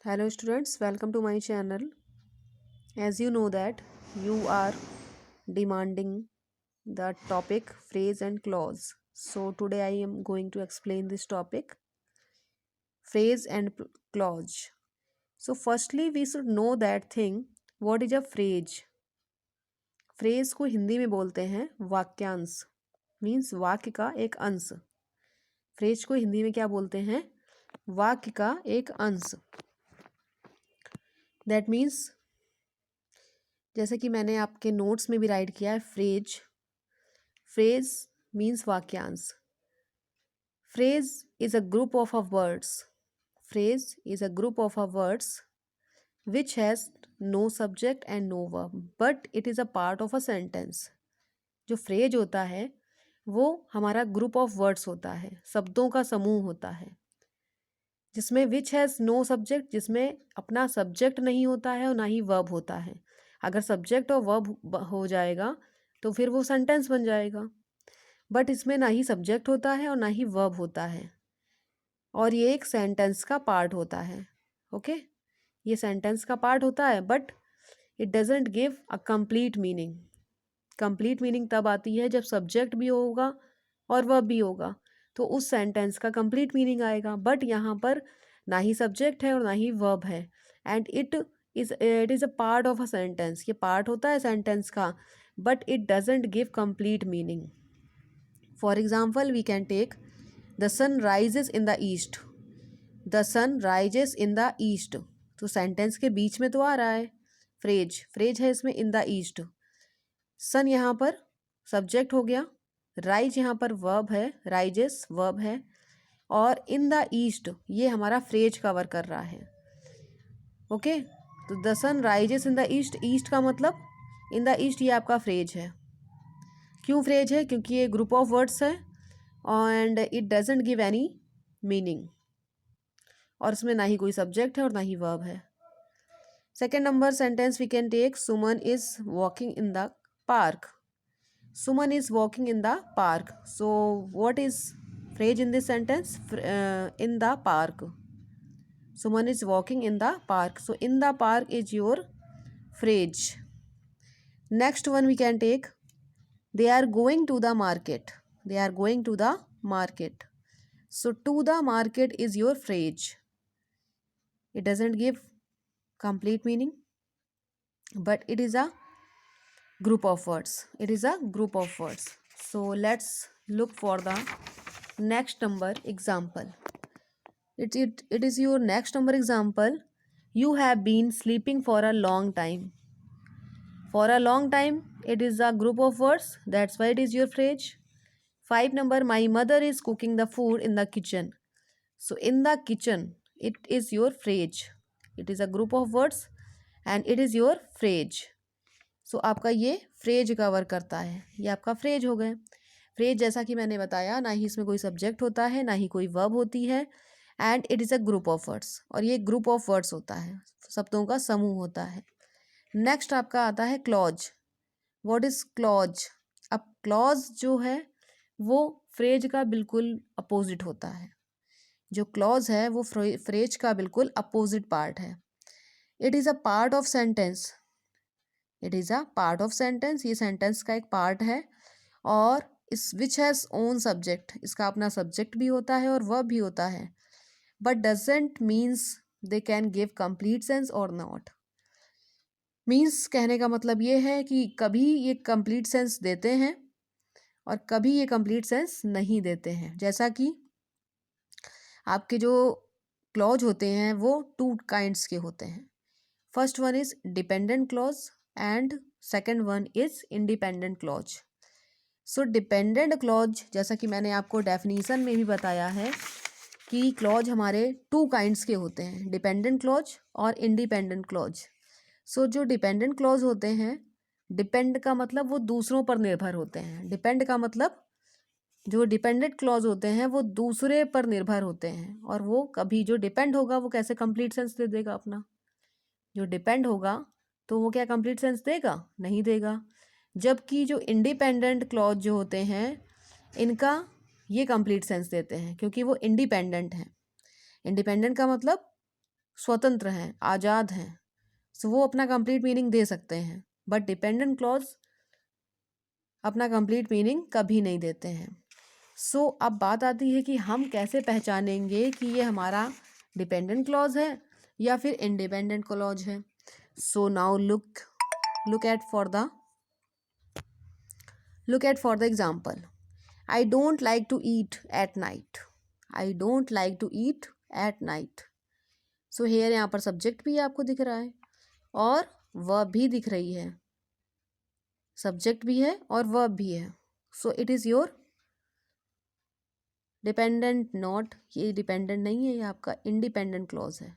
Hello students, welcome to my channel. As you know that you are demanding the topic phrase and clause. So today I am going to explain this topic phrase and clause. So firstly we should know that thing what is a phrase. Phrase को हिंदी में बोलते हैं वाक्यांश means वाक्य का एक अंश। Phrase को हिंदी में क्या बोलते हैं? वाक्य का एक अंश। दैट मीन्स जैसे कि मैंने आपके नोट्स में भी राइट किया है फ्रेज। फ्रेज मीन्स वाक्यांश। Phrase is a group of words. Phrase is a group of words which has no subject and no verb but it is a part of a sentence. जो phrase होता है वो हमारा group of words होता है, शब्दों का समूह होता है, जिसमें विच हैज़ नो सब्जेक्ट, जिसमें अपना सब्जेक्ट नहीं होता है और ना ही वर्ब होता है। अगर सब्जेक्ट और वर्ब हो जाएगा तो फिर वो सेंटेंस बन जाएगा, बट इसमें ना ही सब्जेक्ट होता है और ना ही वर्ब होता है, और ये एक सेंटेंस का पार्ट होता है। ओके, ये सेंटेंस का पार्ट होता है but it doesn't give a complete meaning. Complete meaning तब आती है जब सब्जेक्ट भी होगा और वर्ब भी होगा, तो उस सेंटेंस का कंप्लीट मीनिंग आएगा। बट यहाँ पर ना ही सब्जेक्ट है और ना ही वर्ब है, and it is a part of a sentence. ये पार्ट होता है सेंटेंस का but it doesn't give complete meaning. For example we can take the sun rises in the east. The sun rises in the east, तो sentence के बीच में तो आ रहा है, फ्रेज है इसमें इन द ईस्ट। सन यहाँ पर सब्जेक्ट हो गया, राइज यहाँ पर वर्ब है, राइजेस वर्ब है, और इन द ईस्ट ये हमारा फ्रेज कवर कर रहा है। ओके, तो the sun rises in the east, east का मतलब इन द ईस्ट, ये आपका फ्रेज है। क्यों फ्रेज है? क्योंकि ये ग्रुप ऑफ वर्ड्स है and it doesn't give any meaning, और इसमें ना ही कोई सब्जेक्ट है और ना ही वर्ब है। Second number sentence we can take Suman is walking in the park. Suman is walking in the park. So what is phrase in this sentence? In the park. Suman is walking in the park. So in the park is your phrase. Next one we can take. They are going to the market. They are going to the market. So to the market is your phrase. It doesn't give complete meaning, but it is a group of words. It is a group of words. So let's look for the next number example. It is your next number example. You have been sleeping for a long time. For a long time, it is a group of words, that's why it is your phrase. 5 number, my mother is cooking the food in the kitchen. So in the kitchen, it is your phrase. It is a group of words and it is your phrase. सो आपका ये phrase cover करता है, ये आपका phrase हो गए। Phrase जैसा कि मैंने बताया, ना ही इसमें कोई सब्जेक्ट होता है ना ही कोई वर्ब होती है, and it is a group of words, और ये ग्रुप ऑफ वर्ड्स होता है, शब्दों का समूह होता है। नेक्स्ट आपका आता है क्लॉज। What is clause? अब क्लॉज जो है वो फ्रेज का बिल्कुल अपोजिट होता है। जो क्लॉज है वो फ्रेज का बिल्कुल अपोजिट पार्ट है। It is a part of sentence. It is a part of sentence, ये सेंटेंस का एक पार्ट है, और इस विच हैज़ ओन सब्जेक्ट, इसका अपना सब्जेक्ट भी होता है और वर्ब भी होता है, but doesn't means they can give complete sense और नॉट। मीन्स कहने का मतलब ये है कि कभी ये कंप्लीट सेंस देते हैं और कभी ये कंप्लीट सेंस नहीं देते हैं। जैसा कि आपके जो क्लॉज होते हैं वो 2 काइंड्स के होते हैं। First one is dependent clause and second one is independent clause. So dependent clause, जैसा कि मैंने आपको डेफिनीशन में भी बताया है कि क्लॉज हमारे 2 काइंड्स के होते हैं, डिपेंडेंट क्लॉज और इंडिपेंडेंट क्लॉज। सो जो डिपेंडेंट क्लॉज होते हैं, डिपेंड का मतलब वो दूसरों पर निर्भर होते हैं, डिपेंड का मतलब जो डिपेंडेंट क्लॉज होते हैं वो दूसरे पर निर्भर होते हैं, और वो कभी जो डिपेंड होगा वो कैसे कंप्लीट सेंस दे देगा अपना। जो डिपेंड होगा तो वो क्या कंप्लीट सेंस देगा? नहीं देगा। जबकि जो इंडिपेंडेंट क्लॉज जो होते हैं इनका ये कंप्लीट सेंस देते हैं, क्योंकि वो इंडिपेंडेंट हैं। इंडिपेंडेंट का मतलब स्वतंत्र हैं, आज़ाद हैं, सो वो अपना कंप्लीट मीनिंग दे सकते हैं, बट डिपेंडेंट क्लॉज अपना कंप्लीट मीनिंग कभी नहीं देते हैं। सो अब बात आती है कि हम कैसे पहचानेंगे कि ये हमारा डिपेंडेंट क्लॉज है या फिर इंडिपेंडेंट क्लॉज है। So now look at for the example. I don't like to eat at night. I don't like to eat at night. So here यहाँ पर सब्जेक्ट भी आपको दिख रहा है और वर्ब भी दिख रही है, सब्जेक्ट भी है और वर्ब भी है। So it is your dependent not, ये डिपेंडेंट नहीं है, ये आपका इंडिपेंडेंट क्लॉज है।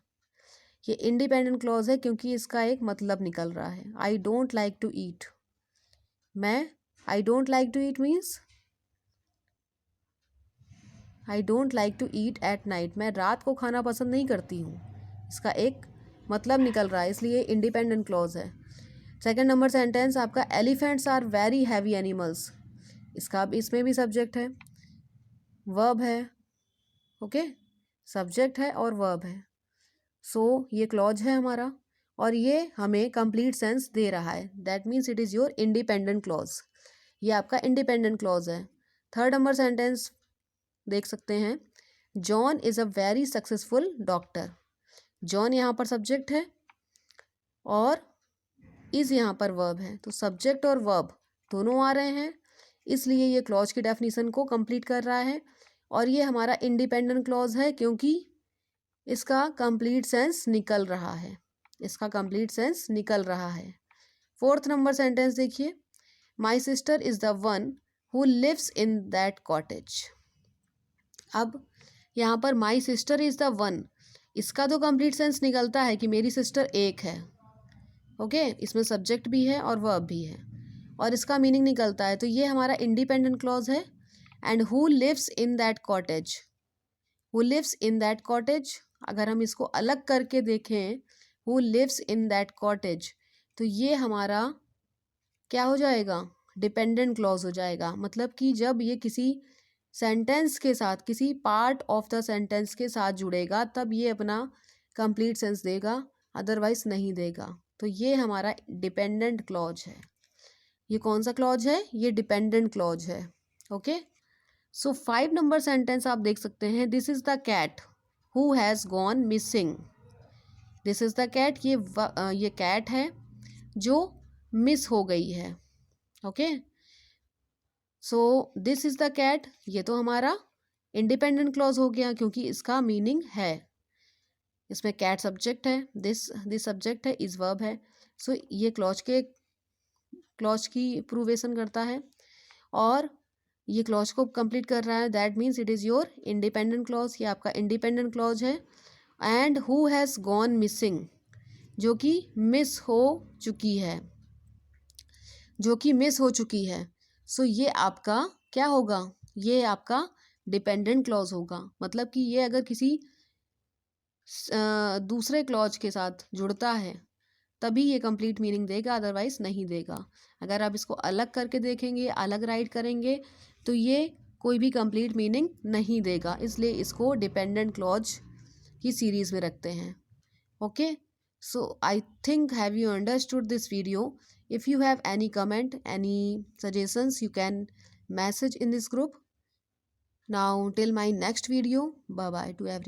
ये इंडिपेंडेंट क्लॉज है क्योंकि इसका एक मतलब निकल रहा है। I don't like to eat, मैं I don't like to eat means I don't like to eat at night, मैं रात को खाना पसंद नहीं करती हूँ, इसका एक मतलब निकल रहा है, इसलिए इंडिपेंडेंट क्लॉज है। सेकेंड नंबर सेंटेंस आपका elephants are very heavy animals, इसमें भी सब्जेक्ट है, वर्ब है, ओके, सब्जेक्ट है और वर्ब है। सो ये क्लॉज है हमारा और ये हमें कंप्लीट सेंस दे रहा है, that means it is your independent clause, ये आपका इंडिपेंडेंट क्लॉज है। थर्ड नंबर सेंटेंस देख सकते हैं, John is a very successful doctor. John यहाँ पर सब्जेक्ट है और इज़ यहाँ पर वर्ब है, तो सब्जेक्ट और वर्ब दोनों आ रहे हैं, इसलिए ये क्लॉज की डेफिनेशन को कंप्लीट कर रहा है और ये हमारा इंडिपेंडेंट क्लॉज है क्योंकि इसका कंप्लीट सेंस निकल रहा है, इसका कंप्लीट सेंस निकल रहा है। फोर्थ नंबर सेंटेंस देखिए, my sister is the one who lives in that cottage. अब यहाँ पर my sister is the one, इसका तो कंप्लीट सेंस निकलता है कि मेरी सिस्टर एक है, ओके, इसमें सब्जेक्ट भी है और वर्ब भी है और इसका मीनिंग निकलता है, तो ये हमारा इंडिपेंडेंट क्लॉज है। And who lives in that cottage, who lives in that cottage, अगर हम इसको अलग करके देखें, who lives in that cottage, तो ये हमारा क्या हो जाएगा, डिपेंडेंट क्लॉज हो जाएगा। मतलब कि जब ये किसी सेंटेंस के साथ, किसी पार्ट ऑफ द सेंटेंस के साथ जुड़ेगा तब ये अपना कंप्लीट सेंस देगा, अदरवाइज नहीं देगा। तो ये हमारा डिपेंडेंट क्लॉज है। ये कौन सा क्लॉज है, ये डिपेंडेंट क्लॉज है, ओके। सो 5 नंबर सेंटेंस आप देख सकते हैं, this is the cat who has gone missing. This is the cat, ये कैट है जो मिस हो गई है, okay. So this is the cat, ये तो हमारा इंडिपेंडेंट क्लॉज हो गया क्योंकि इसका मीनिंग है, इसमें कैट सब्जेक्ट है, दिस सब्जेक्ट है, इज वर्ब है। सो ये क्लॉज की प्रूवेशन करता है और ये क्लॉज को कंप्लीट कर रहा है, that means it is your independent clause, ये आपका इंडिपेंडेंट क्लॉज है। And who has gone missing, जो कि मिस हो चुकी है, जो कि मिस हो चुकी है। सो ये आपका क्या होगा, ये आपका डिपेंडेंट क्लॉज होगा। मतलब कि ये अगर किसी दूसरे क्लॉज के साथ जुड़ता है तभी ये कंप्लीट मीनिंग देगा, अदरवाइज नहीं देगा। अगर आप इसको अलग करके देखेंगे, अलग राइट करेंगे, तो ये कोई भी कंप्लीट मीनिंग नहीं देगा, इसलिए इसको डिपेंडेंट क्लॉज की सीरीज़ में रखते हैं, okay. So I think have you understood this video. If you have any comment, any suggestions, you can message in this group. Now till my next video, bye bye to everyone.